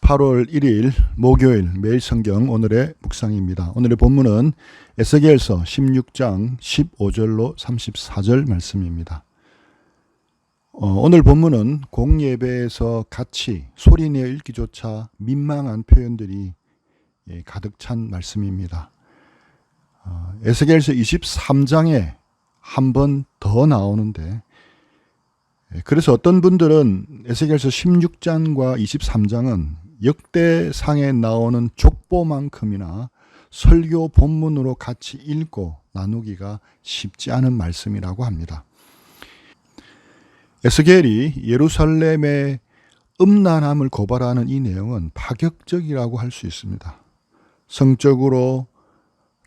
8월 1일 목요일 매일 성경 오늘의 묵상입니다. 오늘의 본문은 에스겔서 16장 15절로 34절 말씀입니다. 오늘 본문은 공예배에서 같이 소리내어 읽기조차 민망한 표현들이 가득 찬 말씀입니다. 에스겔서 23장에 한 번 더 나오는데, 그래서 어떤 분들은 에스겔서 16장과 23장은 역대상에 나오는 족보만큼이나 설교 본문으로 같이 읽고 나누기가 쉽지 않은 말씀이라고 합니다. 에스겔이 예루살렘의 음란함을 고발하는 이 내용은 파격적이라고 할 수 있습니다. 성적으로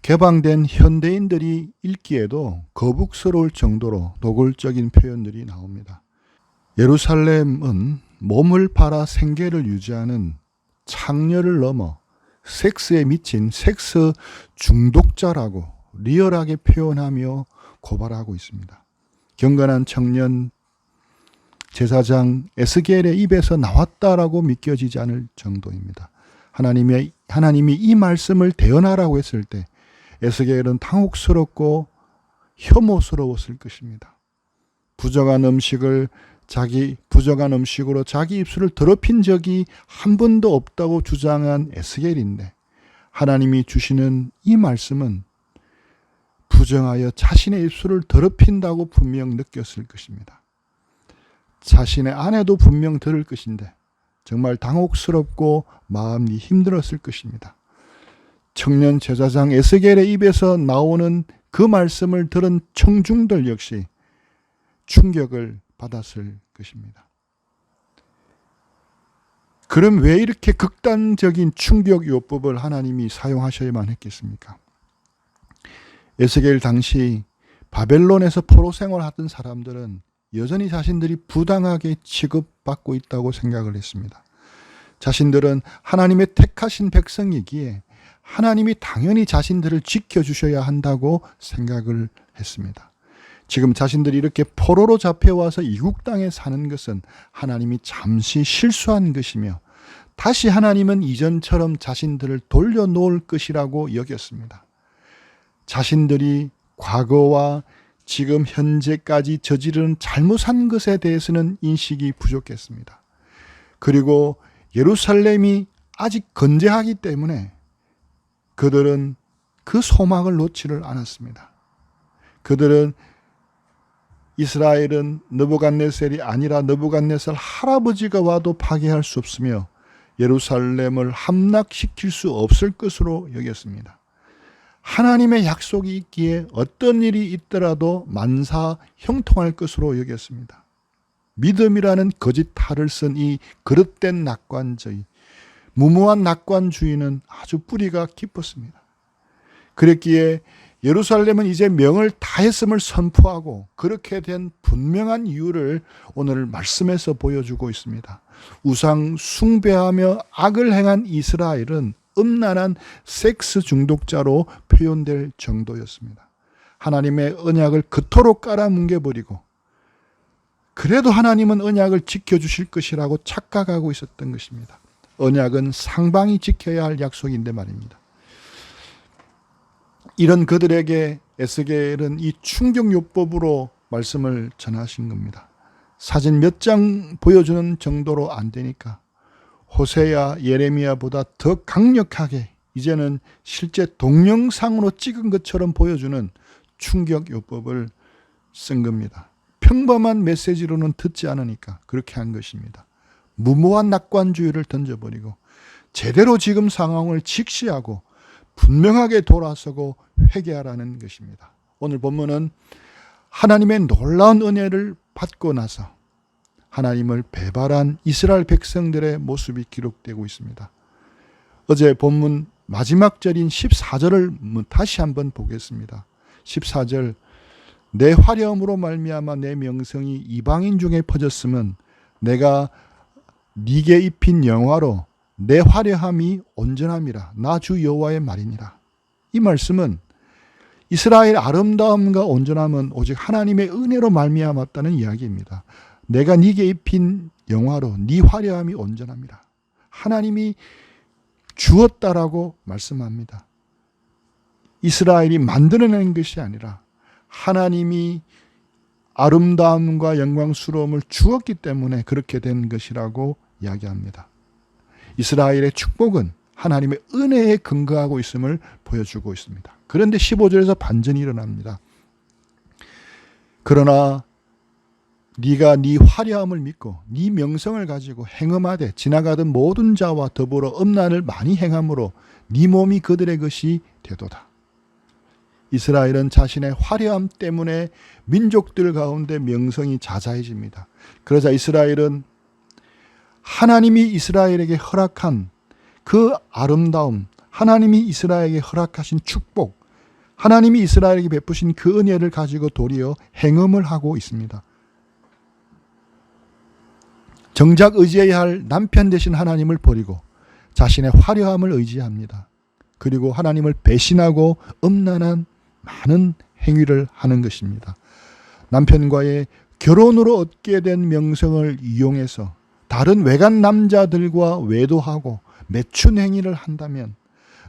개방된 현대인들이 읽기에도 거북스러울 정도로 도굴적인 표현들이 나옵니다. 예루살렘은 몸을 팔아 생계를 유지하는 창녀를 넘어 섹스에 미친 섹스 중독자라고 리얼하게 표현하며 고발하고 있습니다. 경건한 청년 제사장 에스겔의 입에서 나왔다라고 믿겨지지 않을 정도입니다. 하나님이 이 말씀을 대언하라고 했을 때 에스겔은 당혹스럽고 혐오스러웠을 것입니다. 부정한 음식으로 자기 입술을 더럽힌 적이 한 번도 없다고 주장한 에스겔인데, 하나님이 주시는 이 말씀은 부정하여 자신의 입술을 더럽힌다고 분명 느꼈을 것입니다. 자신의 아내도 분명 들을 것인데 정말 당혹스럽고 마음이 힘들었을 것입니다. 청년 제사장 에스겔의 입에서 나오는 그 말씀을 들은 청중들 역시 충격을 받았을 것입니다. 그럼 왜 이렇게 극단적인 충격 요법을 하나님이 사용하셔야만 했겠습니까? 에스겔 당시 바벨론에서 포로 생활하던 사람들은 여전히 자신들이 부당하게 취급받고 있다고 생각을 했습니다. 자신들은 하나님의 택하신 백성이기에 하나님이 당연히 자신들을 지켜주셔야 한다고 생각을 했습니다. 지금 자신들이 이렇게 포로로 잡혀와서 이국 땅에 사는 것은 하나님이 잠시 실수한 것이며 다시 하나님은 이전처럼 자신들을 돌려놓을 것이라고 여겼습니다. 자신들이 과거와 지금 현재까지 저지른 잘못한 것에 대해서는 인식이 부족했습니다. 그리고 예루살렘이 아직 건재하기 때문에 그들은 그 소망을 놓지를 않았습니다. 그들은 이스라엘은 느부갓네살이 아니라 느부갓네살 할아버지가 와도 파괴할 수 없으며 예루살렘을 함락시킬 수 없을 것으로 여겼습니다. 하나님의 약속이 있기에 어떤 일이 있더라도 만사 형통할 것으로 여겼습니다. 믿음이라는 거짓 탈을 쓴 이 그릇된 낙관주의, 무모한 낙관주의는 아주 뿌리가 깊었습니다. 그랬기에 예루살렘은 이제 명을 다했음을 선포하고 그렇게 된 분명한 이유를 오늘 말씀에서 보여주고 있습니다. 우상 숭배하며 악을 행한 이스라엘은 음란한 섹스 중독자로 표현될 정도였습니다. 하나님의 언약을 그토록 깔아뭉개버리고 그래도 하나님은 언약을 지켜주실 것이라고 착각하고 있었던 것입니다. 언약은 상방이 지켜야 할 약속인데 말입니다. 이런 그들에게 에스겔은 이 충격요법으로 말씀을 전하신 겁니다. 사진 몇 장 보여주는 정도로 안 되니까 호세야 예레미야보다 더 강력하게 이제는 실제 동영상으로 찍은 것처럼 보여주는 충격요법을 쓴 겁니다. 평범한 메시지로는 듣지 않으니까 그렇게 한 것입니다. 무모한 낙관주의를 던져버리고 제대로 지금 상황을 직시하고 분명하게 돌아서고 회개하라는 것입니다. 오늘 본문은 하나님의 놀라운 은혜를 받고 나서 하나님을 배반한 이스라엘 백성들의 모습이 기록되고 있습니다. 어제 본문 마지막 절인 14절을 다시 한번 보겠습니다. 14절, 내 화려함으로 말미암아 내 명성이 이방인 중에 퍼졌으면 내가 네게 입힌 영화로 내 화려함이 온전함이라. 나 주 여호와의 말이니라. 이 말씀은 이스라엘 아름다움과 온전함은 오직 하나님의 은혜로 말미암았다는 이야기입니다. 내가 네게 입힌 영화로 네 화려함이 온전함이라. 하나님이 주었다라고 말씀합니다. 이스라엘이 만들어낸 것이 아니라 하나님이 아름다움과 영광스러움을 주었기 때문에 그렇게 된 것이라고 이야기합니다. 이스라엘의 축복은 하나님의 은혜에 근거하고 있음을 보여주고 있습니다. 그런데 15절에서 반전이 일어납니다. 그러나 네가 네 화려함을 믿고 네 명성을 가지고 행음하되 지나가던 모든 자와 더불어 음란을 많이 행함으로 네 몸이 그들의 것이 되도다. 이스라엘은 자신의 화려함 때문에 민족들 가운데 명성이 자자해집니다. 그러자 이스라엘은 하나님이 이스라엘에게 허락한 그 아름다움, 하나님이 이스라엘에게 허락하신 축복, 하나님이 이스라엘에게 베푸신 그 은혜를 가지고 도리어 행음을 하고 있습니다. 정작 의지해야 할 남편 되신 하나님을 버리고 자신의 화려함을 의지합니다. 그리고 하나님을 배신하고 음란한 많은 행위를 하는 것입니다. 남편과의 결혼으로 얻게 된 명성을 이용해서 다른 외간 남자들과 외도하고 매춘 행위를 한다면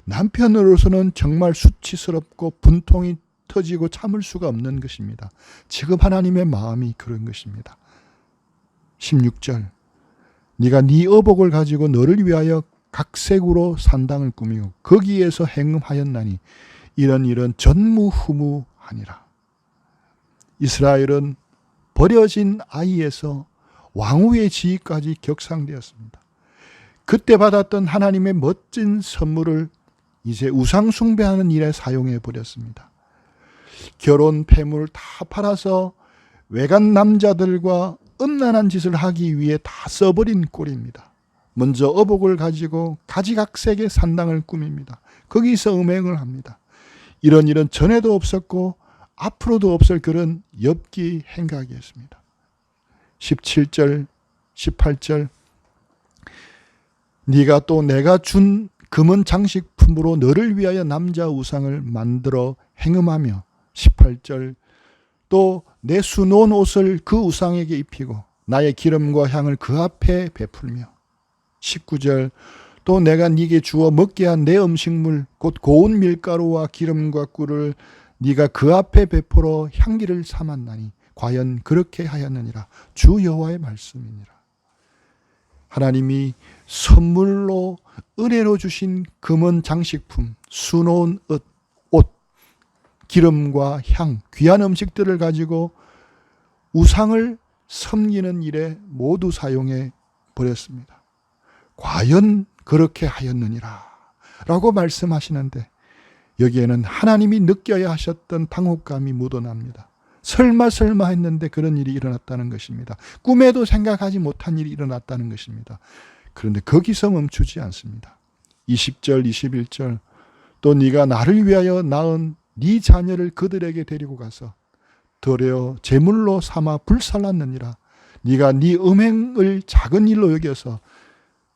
남편으로서는 정말 수치스럽고 분통이 터지고 참을 수가 없는 것입니다. 지금 하나님의 마음이 그런 것입니다. 16절 네가 네 어복을 가지고 너를 위하여 각색으로 산당을 꾸미고 거기에서 행음하였나니 이런 일은 전무후무하니라. 이스라엘은 버려진 아이에서 왕후의 지위까지 격상되었습니다. 그때 받았던 하나님의 멋진 선물을 이제 우상 숭배하는 일에 사용해 버렸습니다. 결혼 폐물을 다 팔아서 외간 남자들과 음란한 짓을 하기 위해 다 써버린 꼴입니다. 먼저 어복을 가지고 가지각색의 산당을 꾸밉니다. 거기서 음행을 합니다. 이런 일은 전에도 없었고 앞으로도 없을 그런 엽기 행각이었습니다. 17절 18절 네가 또 내가 준 금은 장식품으로 너를 위하여 남자 우상을 만들어 행음하며 18절 또 내 수놓은 옷을 그 우상에게 입히고 나의 기름과 향을 그 앞에 베풀며 19절 또 내가 네게 주어 먹게 한 내 음식물 곧 고운 밀가루와 기름과 꿀을 네가 그 앞에 베풀어 향기를 삼았나니 과연 그렇게 하였느니라. 주 여호와의 말씀이니라. 하나님이 선물로 은혜로 주신 금은 장식품, 수놓은 옷, 기름과 향, 귀한 음식들을 가지고 우상을 섬기는 일에 모두 사용해 버렸습니다. 과연 그렇게 하였느니라 라고 말씀하시는데 여기에는 하나님이 느껴야 하셨던 당혹감이 묻어납니다. 설마 했는데 그런 일이 일어났다는 것입니다. 꿈에도 생각하지 못한 일이 일어났다는 것입니다. 그런데 거기서 멈추지 않습니다. 20절 21절 또 네가 나를 위하여 낳은 네 자녀를 그들에게 데리고 가서 도려 제물로 삼아 불살랐느니라. 네가 네 음행을 작은 일로 여겨서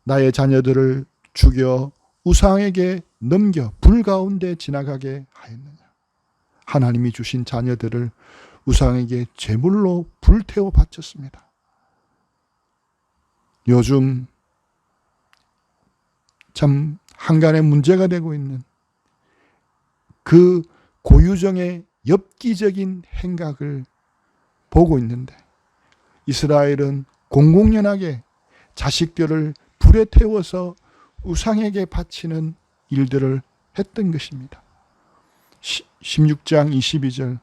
나의 자녀들을 죽여 우상에게 넘겨 불 가운데 지나가게 하였느냐. 하나님이 주신 자녀들을 우상에게 제물로 불태워 바쳤습니다. 요즘 참 한간에 문제가 되고 있는 그 고유정의 엽기적인 행각을 보고 있는데 이스라엘은 공공연하게 자식들을 불에 태워서 우상에게 바치는 일들을 했던 것입니다. 16장 22절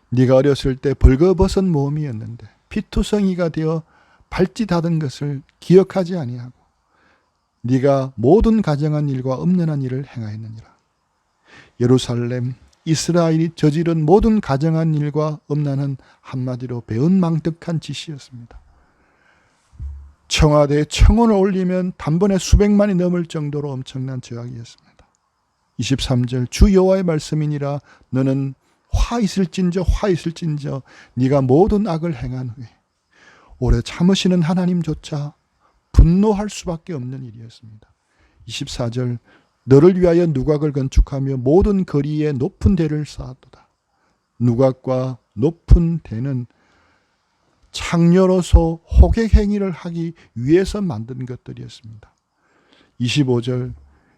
네가 어렸을 때 벌거벗은 몸이었는데 피투성이가 되어 발짓하던 것을 기억하지 아니하고 네가 모든 가정한 일과 음란한 일을 행하였느니라. 예루살렘 이스라엘이 저지른 모든 가정한 일과 음란은 한마디로 배은망덕한 짓이었습니다. 청와대에 청원을 올리면 단번에 수백만이 넘을 정도로 엄청난 죄악이었습니다. 23절 주 여호와의 말씀이니라. 너는 화 있을진저 네가 모든 악을 행한 후에 오래 참으시는 하나님조차 분노할 수밖에 없는 일이었습니다. 24절 너를 위하여 누각을 건축하며 모든 거리에 높은 대를 쌓았도다. 누각과 높은 대는 창녀로서 호객 행위를 하기 위해서 만든 것들이었습니다. 25절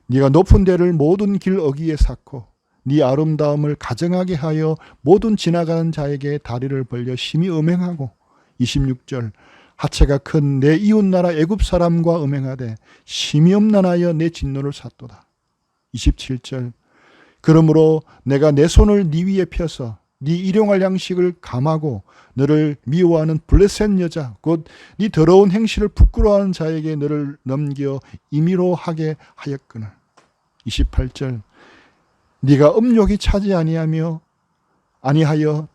네가 높은 데를 모든 길 어귀에 쌓고 네 아름다움을 가증하게 하여 모든 지나가는 자에게 다리를 벌려 심히 음행하고 26절 하체가 큰 내 이웃나라 애굽 사람과 음행하되 심히 음란하여 내 진노를 샀도다. 27절 그러므로 내가 내 손을 네 위에 펴서 네 일용할 양식을 감하고 너를 미워하는 블레셋 여자 곧 네 더러운 행실을 부끄러워하는 자에게 너를 넘겨 임의로 하게 하였거늘. 28절 네가 음욕이 차지 아니하여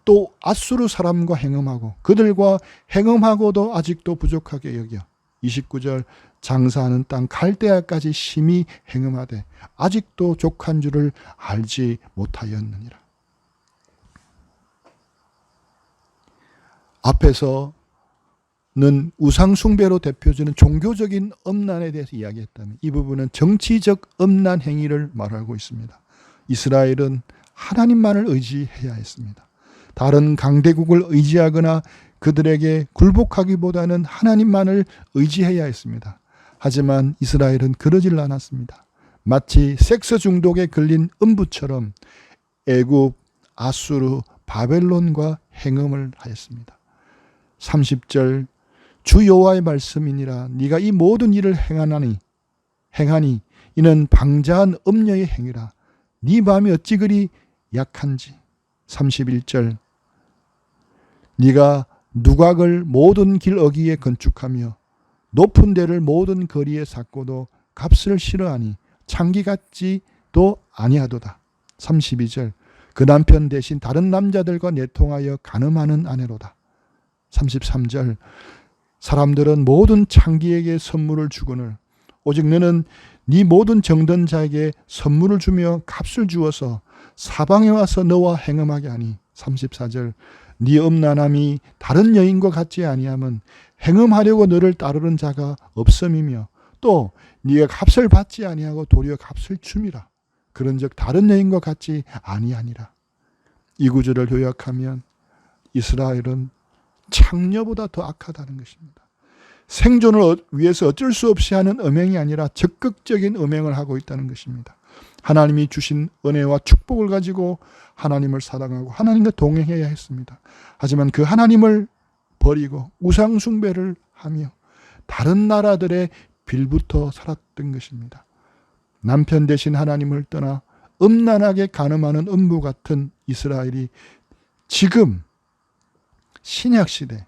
또 아수르 사람과 행음하고 그들과 행음하고도 아직도 부족하게 여겨. 29절 장사하는 땅 갈대아까지 심히 행음하되 아직도 족한 줄을 알지 못하였느니라. 앞에서는 우상 숭배로 대표되는 종교적인 음란에 대해서 이야기했다면 이 부분은 정치적 음란 행위를 말하고 있습니다. 이스라엘은 하나님만을 의지해야 했습니다. 다른 강대국을 의지하거나 그들에게 굴복하기보다는 하나님만을 의지해야 했습니다. 하지만 이스라엘은 그러질 않았습니다. 마치 섹스 중독에 걸린 음부처럼 애굽, 아수르, 바벨론과 행음을 하였습니다. 30절 주 여호와의 말씀이니라 네가 이 모든 일을 행하니 이는 방자한 음녀의 행위라 네 마음이 어찌 그리 약한지. 31절 네가 누각을 모든 길 어귀에 건축하며 높은 데를 모든 거리에 쌓고도 값을 싫어하니 창기 같지도 아니하도다. 32절 그 남편 대신 다른 남자들과 내통하여 간음하는 아내로다. 33절 사람들은 모든 창기에게 선물을 주거늘 오직 너는 네 모든 정든 자에게 선물을 주며 값을 주어서 사방에 와서 너와 행음하게 하니. 34절 네 음란함이 다른 여인과 같지 아니함은 행음하려고 너를 따르는 자가 없음이며 또 네가 값을 받지 아니하고 도리어 값을 줌이라 그런즉 다른 여인과 같지 아니하니라. 이 구절을 요약하면 이스라엘은 창녀보다 더 악하다는 것입니다. 생존을 위해서 어쩔 수 없이 하는 음행이 아니라 적극적인 음행을 하고 있다는 것입니다. 하나님이 주신 은혜와 축복을 가지고 하나님을 사랑하고 하나님과 동행해야 했습니다. 하지만 그 하나님을 버리고 우상 숭배를 하며 다른 나라들의 빌붙어 살았던 것입니다. 남편 대신 하나님을 떠나 음란하게 간음하는 음부 같은 이스라엘이 지금 신약시대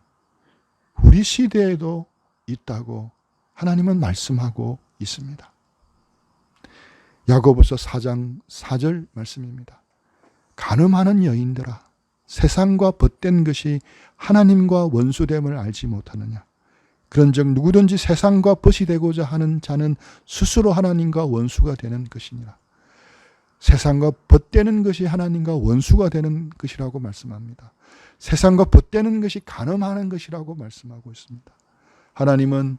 우리 시대에도 있다고 하나님은 말씀하고 있습니다. 야고보서 4장 4절 말씀입니다. 간음하는 여인들아 세상과 벗된 것이 하나님과 원수됨을 알지 못하느냐. 그런즉 누구든지 세상과 벗이 되고자 하는 자는 스스로 하나님과 원수가 되는 것이니라. 세상과 벗되는 것이 하나님과 원수가 되는 것이라고 말씀합니다. 세상과 벗되는 것이 간음하는 것이라고 말씀하고 있습니다. 하나님은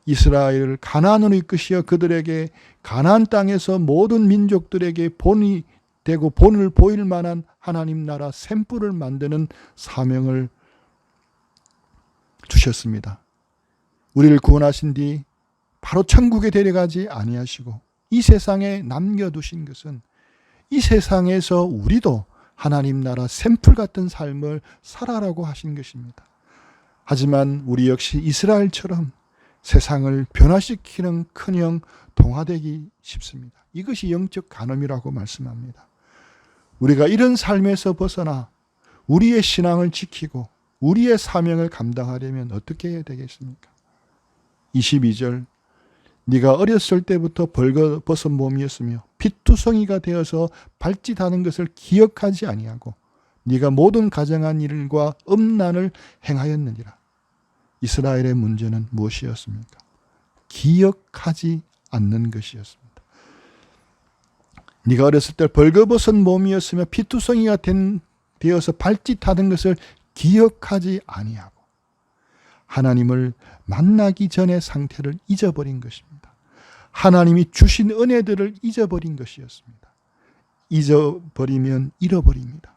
이스라엘을 가나안으로 이끄시어 그들에게 가나안 땅에서 모든 민족들에게 본이 되고 본을 보일 만한 하나님 나라 샘플을 만드는 사명을 주셨습니다. 우리를 구원하신 뒤 바로 천국에 데려가지 아니하시고 이 세상에 남겨두신 것은 이 세상에서 우리도 하나님 나라 샘플 같은 삶을 살아라고 하신 것입니다. 하지만 우리 역시 이스라엘처럼 세상을 변화시키는 큰형 동화되기 쉽습니다. 이것이 영적 간음이라고 말씀합니다. 우리가 이런 삶에서 벗어나 우리의 신앙을 지키고 우리의 사명을 감당하려면 어떻게 해야 되겠습니까? 22절 네가 어렸을 때부터 벌거벗은 몸이었으며 피투성이가 되어서 발짓하는 것을 기억하지 아니하고 네가 모든 가정한 일과 음란을 행하였느니라. 이스라엘의 문제는 무엇이었습니까? 기억하지 않는 것이었습니다. 네가 어렸을 때 벌거벗은 몸이었으며 피투성이가 되어서 발짓하던 것을 기억하지 아니하고 하나님을 만나기 전의 상태를 잊어버린 것입니다. 하나님이 주신 은혜들을 잊어버린 것이었습니다. 잊어버리면 잃어버립니다.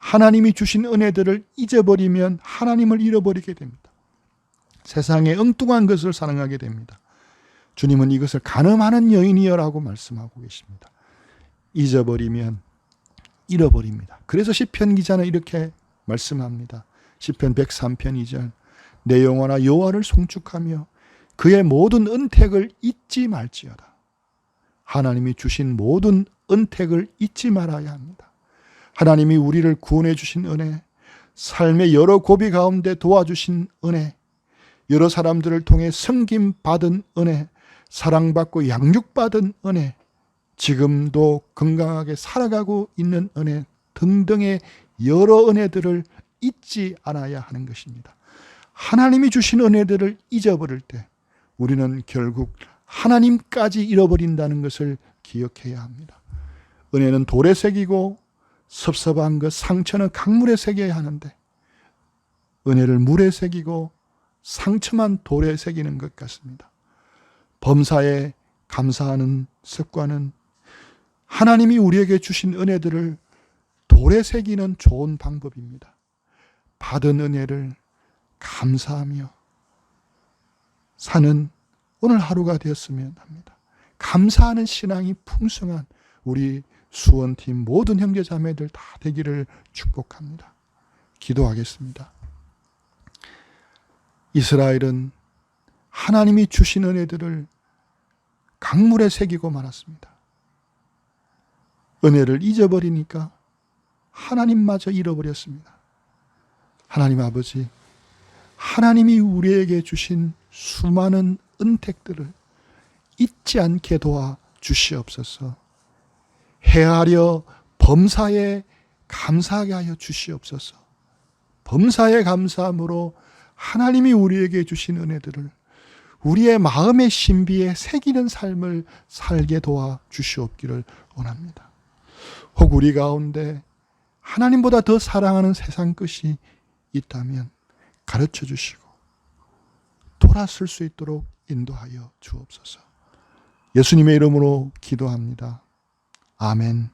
하나님이 주신 은혜들을 잊어버리면 하나님을 잃어버리게 됩니다. 세상의 엉뚱한 것을 사랑하게 됩니다. 주님은 이것을 간음하는 여인이여라고 말씀하고 계십니다. 잊어버리면 잃어버립니다. 그래서 시편 기자는 이렇게 말씀합니다. 시편 103편 2절 내 영혼아 여호와를 송축하며 그의 모든 은택을 잊지 말지어다. 하나님이 주신 모든 은택을 잊지 말아야 합니다. 하나님이 우리를 구원해 주신 은혜, 삶의 여러 고비 가운데 도와주신 은혜, 여러 사람들을 통해 섬김 받은 은혜, 사랑받고 양육받은 은혜, 지금도 건강하게 살아가고 있는 은혜 등등의 여러 은혜들을 잊지 않아야 하는 것입니다. 하나님이 주신 은혜들을 잊어버릴 때 우리는 결국 하나님까지 잃어버린다는 것을 기억해야 합니다. 은혜는 돌에 새기고 섭섭한 것, 상처는 강물에 새겨야 하는데 은혜를 물에 새기고 상처만 돌에 새기는 것 같습니다. 범사에 감사하는 습관은 하나님이 우리에게 주신 은혜들을 돌에 새기는 좋은 방법입니다. 받은 은혜를 감사하며 사는 오늘 하루가 되었으면 합니다. 감사하는 신앙이 풍성한 우리 수원팀 모든 형제자매들 다 되기를 축복합니다. 기도하겠습니다. 이스라엘은 하나님이 주신 은혜들을 강물에 새기고 말았습니다. 은혜를 잊어버리니까 하나님마저 잃어버렸습니다. 하나님 아버지, 하나님이 우리에게 주신 수많은 은택들을 잊지 않게 도와 주시옵소서. 헤아려 범사에 감사하게 하여 주시옵소서. 범사에 감사함으로 하나님이 우리에게 주신 은혜들을 우리의 마음의 신비에 새기는 삶을 살게 도와 주시옵기를 원합니다. 혹 우리 가운데 하나님보다 더 사랑하는 세상 것이 있다면 가르쳐 주시고 돌아설 수 있도록 인도하여 주옵소서. 예수님의 이름으로 기도합니다. 아멘.